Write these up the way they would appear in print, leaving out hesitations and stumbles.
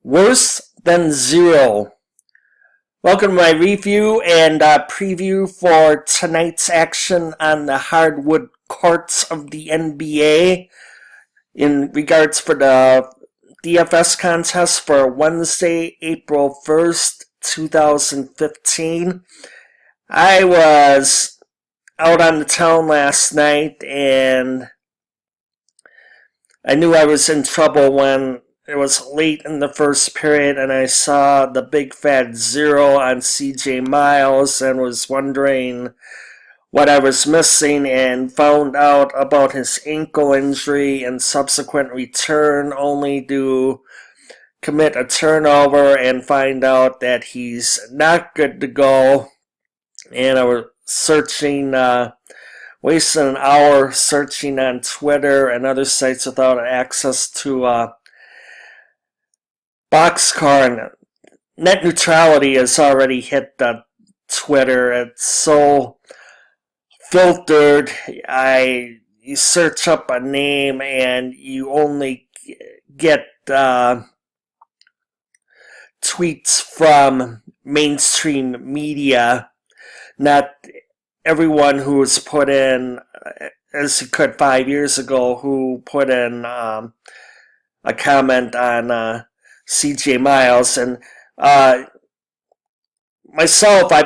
Worse than zero. Welcome to my review and preview for tonight's action on the hardwood courts of the NBA in regards for the DFS contest for Wednesday, April 1st, 2015. I was out on the town last night and I knew I was in trouble when it was late in the first period and I saw the big fat zero on CJ Miles and was wondering what I was missing and found out about his ankle injury and subsequent return only to commit a turnover and find out that he's not good to go. And I was searching, wasting an hour searching on Twitter and other sites without access to Boxcar, and net neutrality has already hit Twitter. It's so filtered. You search up a name and you only get tweets from mainstream media. Not everyone who was put in, as you could 5 years ago, who put in a comment on CJ Miles, and myself, I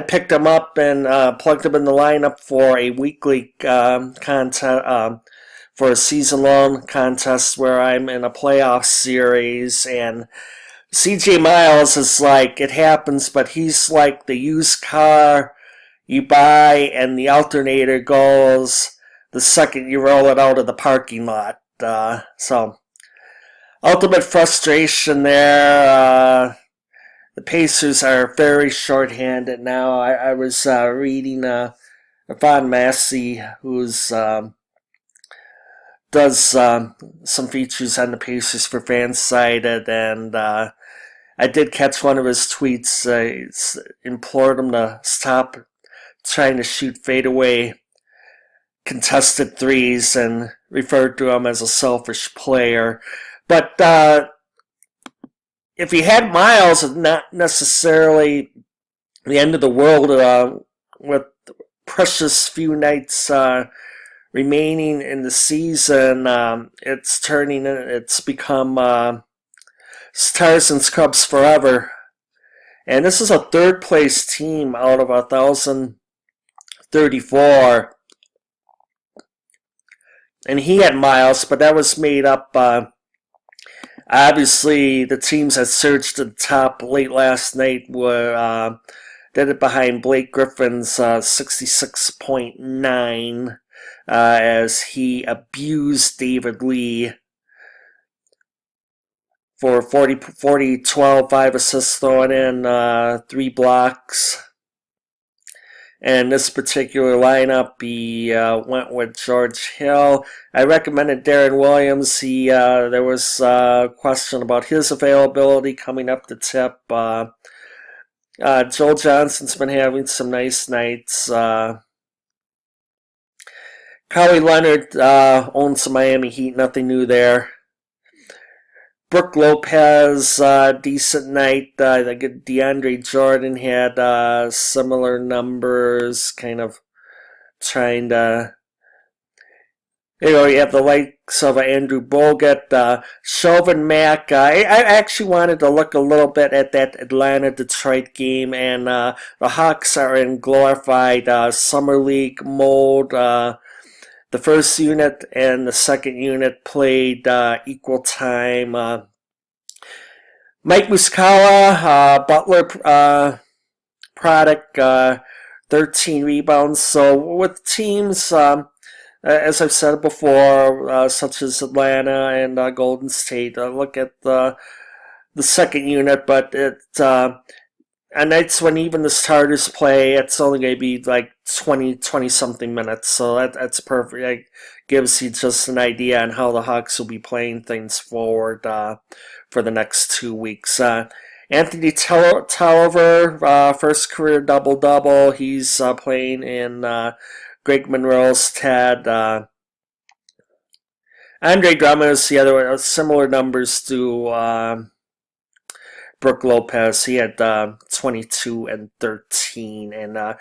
picked him up and plugged him in the lineup for a weekly contest, for a season-long contest where I'm in a playoff series, and CJ Miles is like, it happens, but he's like the used car you buy and the alternator goes the second you roll it out of the parking lot. So ultimate frustration there. The Pacers are very short-handed now. I was reading Irfan Massey, who's does some features on the Pacers for Fansided, and I did catch one of his tweets. Implored him to stop trying to shoot fadeaway contested threes and referred to him as a selfish player. But if he had Miles, it's not necessarily the end of the world with precious few nights remaining in the season. It's become stars and scrubs forever. And this is a third place team out of 1,034. And he had Miles, but that was made up. Obviously, the teams that surged to the top late last night did it behind Blake Griffin's 66.9 as he abused David Lee for 40, 12, 5 assists, throwing in 3 blocks. And this particular lineup, he went with George Hill. I recommended Darren Williams. There was a question about his availability coming up the tip. Joel Johnson's been having some nice nights. Kawhi Leonard owns the Miami Heat. Nothing new there. Brook Lopez, decent night. I think DeAndre Jordan had similar numbers, kind of trying to, you have the likes of Andrew Bogut, Chauvin Mack. I actually wanted to look a little bit at that Atlanta-Detroit game, and the Hawks are in glorified Summer League mode. The first unit and the second unit played equal time. Mike Muscala, Butler product, 13 rebounds. So with teams, as I've said before, such as Atlanta and Golden State, look at the second unit, but on nights when even the starters play, it's only going to be like 20-something minutes. So that's perfect. It gives you just an idea on how the Hawks will be playing things forward for the next 2 weeks. Anthony Tolliver, first career double-double. He's playing in Greg Monroe's stead. Andre Drummond is the other one. Similar numbers to Brooke Lopez. He had 22 and 13. And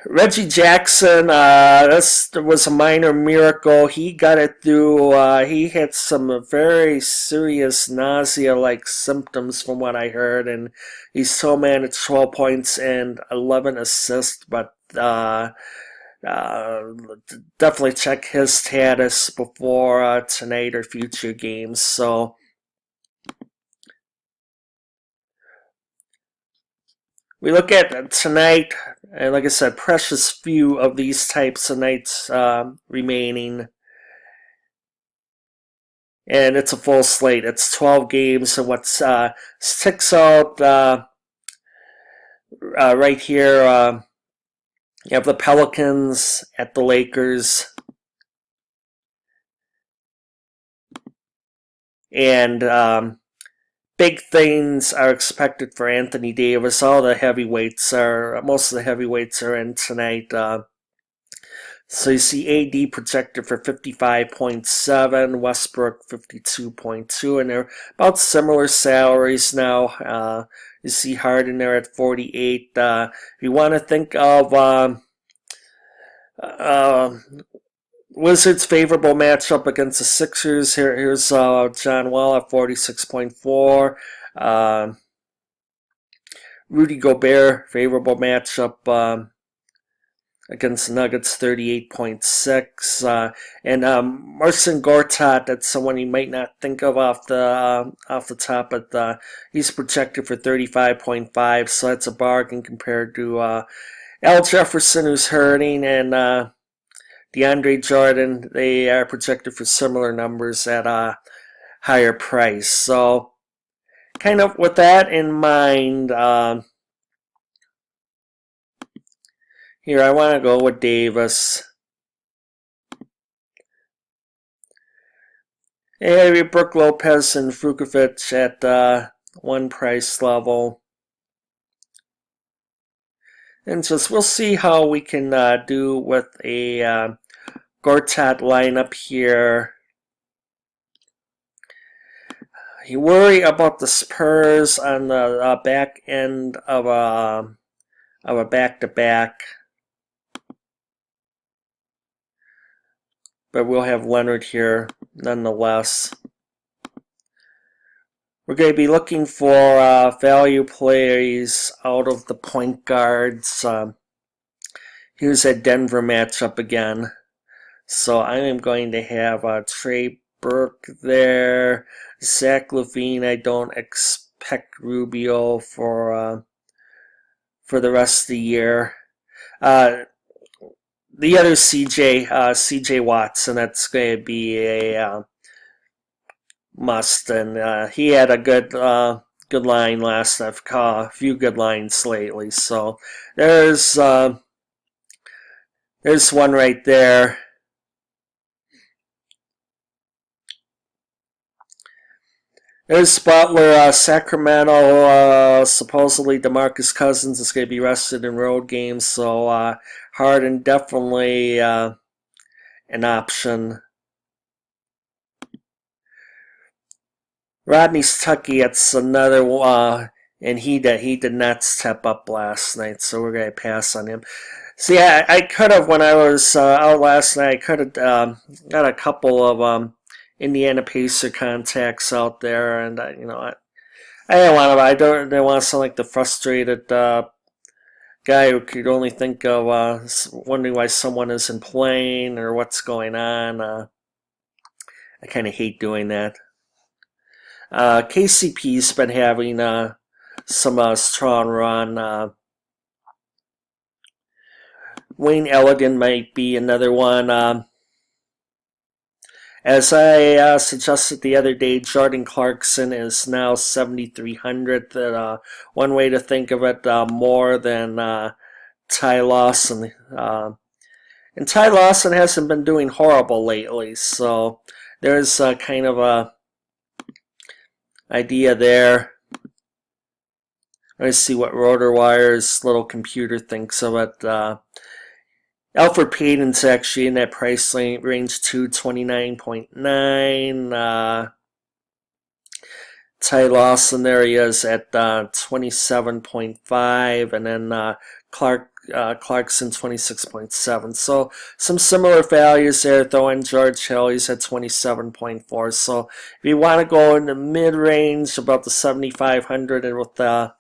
Reggie Jackson, this was a minor miracle. He got it through. He had some very serious nausea-like symptoms from what I heard, and he still managed 12 points and 11 assists, but definitely check his status before tonight or future games. So we look at tonight, and like I said, precious few of these types of nights remaining. And it's a full slate. It's 12 games, and what sticks out right here, you have the Pelicans at the Lakers, and big things are expected for Anthony Davis. Most of the heavyweights are in tonight. So you see AD projected for 55.7, Westbrook 52.2, and they're about similar salaries now. You see Harden there at 48. If you want to think of Wizards' favorable matchup against the Sixers, here's John Wall at 46.4. Rudy Gobert, favorable matchup against the Nuggets, 38.6. And Marcin Gortat, that's someone you might not think of off the top, but he's projected for 35.5, so that's a bargain compared to Al Jefferson, who's hurting, and DeAndre Jordan. They are projected for similar numbers at a higher price. So, kind of with that in mind, here I want to go with Davis. Maybe Brooke Lopez and Vukovic at one price level. And just we'll see how we can do with a Gortat lineup here. You worry about the Spurs on the back end of a back-to-back. But we'll have Leonard here nonetheless. We're going to be looking for value plays out of the point guards. Here's a Denver matchup again. So I am going to have Trey Burke there. Zach LaVine, I don't expect Rubio for the rest of the year. The other CJ Watson, that's going to be a must, and he had a good line last. I've caught a few good lines lately, so there's one right there. There's Butler, Sacramento. Supposedly DeMarcus Cousins is going to be rested in road games, so Harden definitely an option. Rodney Stuckey, that's another and he did not step up last night, so we're going to pass on him. See, I could have, when I was out last night, I could have got a couple of Indiana Pacer contacts out there, and I didn't want to. I don't want to sound like the frustrated guy who could only think of wondering why someone isn't playing or what's going on. I kind of hate doing that. KCP's been having some strong run. Wayne Ellington might be another one. As I suggested the other day, Jordan Clarkson is now 7,300. One way to think of it, more than Ty Lawson. And Ty Lawson hasn't been doing horrible lately, so there's kind of a idea there. Let's see what RotorWire's little computer thinks of it. Alfred Payton's actually in that price range too, 29.9. Ty Lawson there he is at 27.5, and then Clarkson 26.7. So some similar values there, though. And George Hill, he's at 27.4. So if you want to go in the mid range, about the 7,500, and with a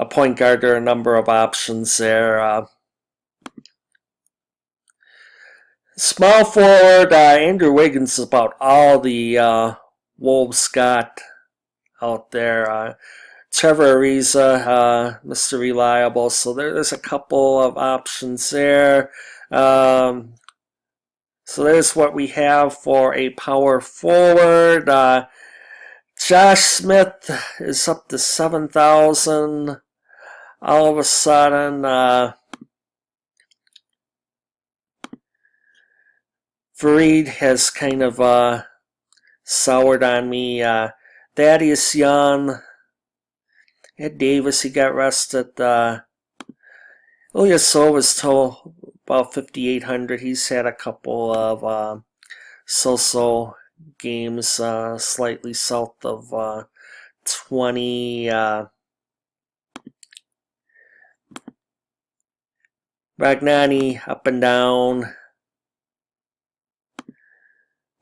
point guard, there are a number of options there. Small forward, Andrew Wiggins is about all the Wolves got out there. Trevor Ariza, Mr. Reliable. So there's a couple of options there. So there's what we have for a power forward. Josh Smith is up to 7,000. All of a sudden, Fareed has kind of soured on me. Thaddeus Young, Ed Davis, he got rested. Ilyasova's total about 5,800. He's had a couple of so-so games, slightly south of 20. Ragnani up and down.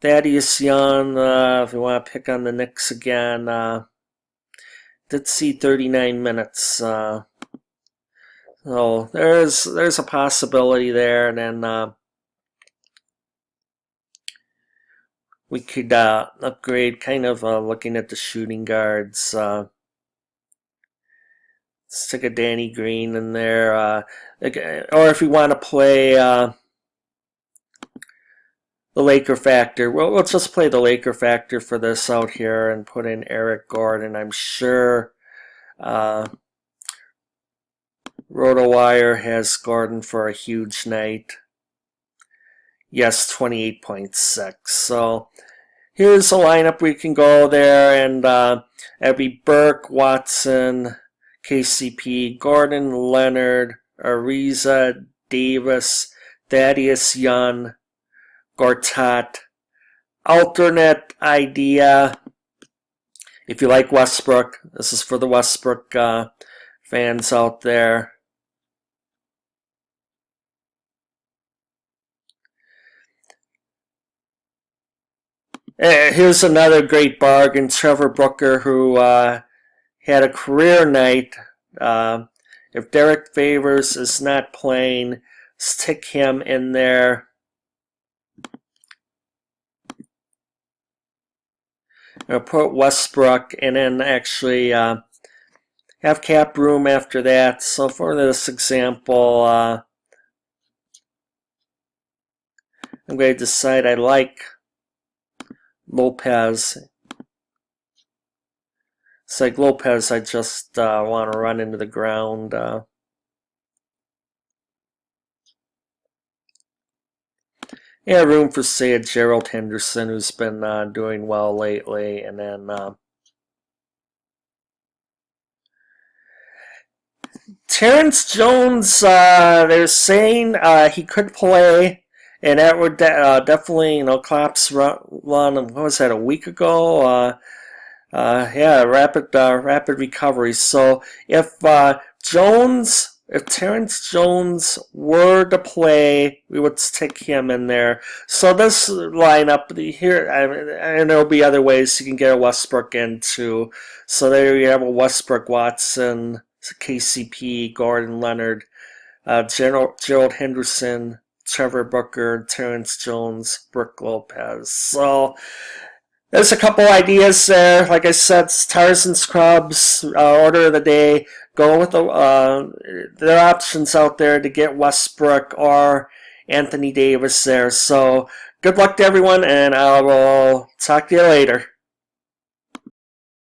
Thaddeus Young, if you want to pick on the Knicks again, did see 39 minutes. So there's a possibility there, and then we could upgrade, kind of looking at the shooting guards. Let's stick a Danny Green in there, or if we want to play the Laker factor. We'll just play the Laker factor for this out here and put in Eric Gordon. I'm sure RotoWire has Gordon for a huge night. Yes, 28.6. So here's a lineup we can go there, and that'd be Burke, Watson, KCP, Gordon, Leonard, Ariza, Davis, Thaddeus Young, Gortat. Alternate idea, if you like Westbrook, this is for the Westbrook fans out there. Here's another great bargain, Trevor Booker, who had a career night. If Derek Favors is not playing, stick him in there. I'll put Westbrook, and then actually have cap room after that. So for this example, I'm going to decide I like Lopez. It's like Lopez, I just want to run into the ground. Yeah, room for, say, a Gerald Henderson, who's been doing well lately. And then Terrence Jones, they're saying he could play, and that would definitely, Klopp's run, what was that, a week ago? Yeah, rapid recovery. So if Terrence Jones were to play, we would stick him in there. So this lineup here, and there'll be other ways you can get a Westbrook in too. So there you have a Westbrook, Watson, KCP, Gordon, Leonard, Gerald Henderson, Trevor Booker, Terrence Jones, Brook Lopez. So there's a couple ideas there. Like I said, Tarzan Scrubs, order of the day. Go with there are options out there to get Westbrook or Anthony Davis there. So good luck to everyone, and I will talk to you later.